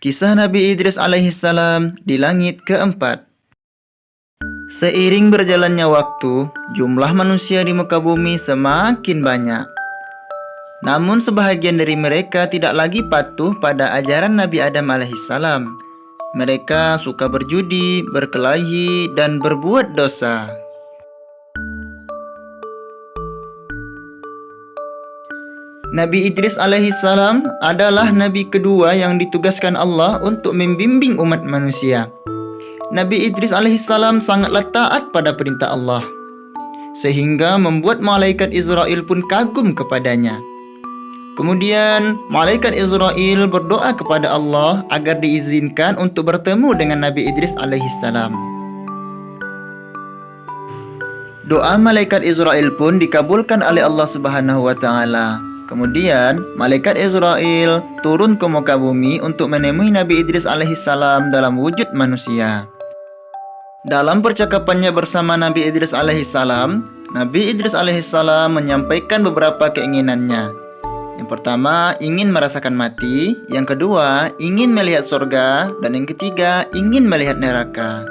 Kisah Nabi Idris alaihissalam di langit keempat. Seiring berjalannya waktu, jumlah manusia di muka bumi semakin banyak. Namun sebahagian dari mereka tidak lagi patuh pada ajaran Nabi Adam alaihissalam. Mereka suka berjudi, berkelahi, dan berbuat dosa. Nabi Idris alaihissalam adalah nabi kedua yang ditugaskan Allah untuk membimbing umat manusia. Nabi Idris alaihissalam sangatlah taat pada perintah Allah, sehingga membuat malaikat Israel pun kagum kepadanya. Kemudian malaikat Israel berdoa kepada Allah agar diizinkan untuk bertemu dengan Nabi Idris alaihissalam. Doa malaikat Israel pun dikabulkan oleh Allah Subhanahu wa taala. Kemudian malaikat Israel turun ke muka bumi untuk menemui Nabi Idris alaihissalam dalam wujud manusia. Dalam percakapannya bersama Nabi Idris alaihissalam, Nabi Idris alaihissalam menyampaikan beberapa keinginannya. Yang pertama, ingin merasakan mati. Yang kedua, ingin melihat surga. Dan yang ketiga, ingin melihat neraka.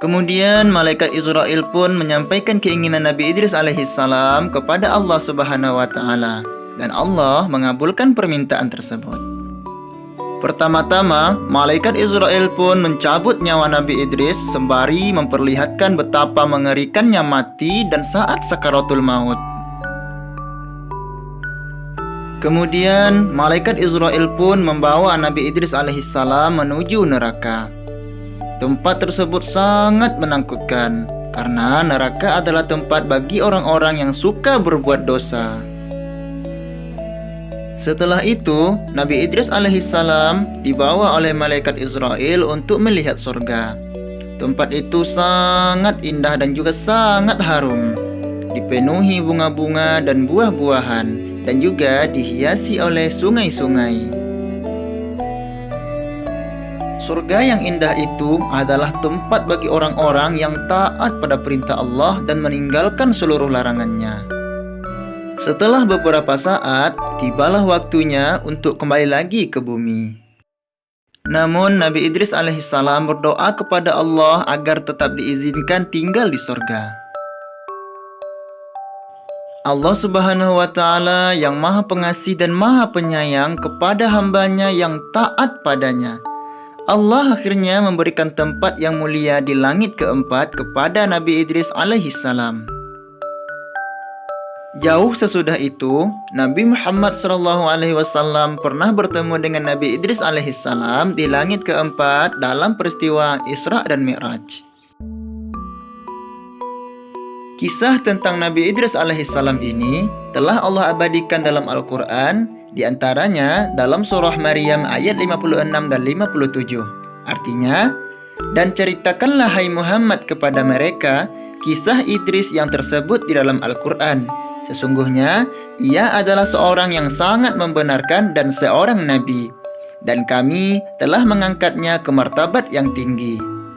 Kemudian malaikat Israel pun menyampaikan keinginan Nabi Idris alaihissalam kepada Allah Subhanahu wa taala, dan Allah mengabulkan permintaan tersebut. Pertama-tama, malaikat Israel pun mencabut nyawa Nabi Idris sembari memperlihatkan betapa mengerikannya mati dan saat sakaratul maut. Kemudian malaikat Israel pun membawa Nabi Idris alaihissalam menuju neraka. Tempat tersebut sangat menakutkan karena neraka adalah tempat bagi orang-orang yang suka berbuat dosa. Setelah itu, Nabi Idris alaihissalam dibawa oleh malaikat Israel untuk melihat surga. Tempat itu sangat indah dan juga sangat harum, dipenuhi bunga-bunga dan buah-buahan, dan juga dihiasi oleh sungai-sungai. Surga yang indah itu adalah tempat bagi orang-orang yang taat pada perintah Allah dan meninggalkan seluruh larangannya. Setelah beberapa saat, tibalah waktunya untuk kembali lagi ke bumi. Namun Nabi Idris alaihissalam berdoa kepada Allah agar tetap diizinkan tinggal di surga. Allah Subhanahu wa taala yang Maha Pengasih dan Maha Penyayang kepada hambanya yang taat padanya. Allah akhirnya memberikan tempat yang mulia di langit keempat kepada Nabi Idris alaihissalam. Jauh sesudah itu, Nabi Muhammad SAW pernah bertemu dengan Nabi Idris alaihissalam di langit keempat dalam peristiwa Isra dan Mi'raj. Kisah tentang Nabi Idris alaihissalam ini telah Allah abadikan dalam Al-Quran, di antaranya dalam surah Maryam ayat 56 dan 57. Artinya, dan ceritakanlah hai Muhammad kepada mereka kisah Idris yang tersebut di dalam Al-Quran. Sesungguhnya ia adalah seorang yang sangat membenarkan dan seorang nabi, dan kami telah mengangkatnya ke martabat yang tinggi.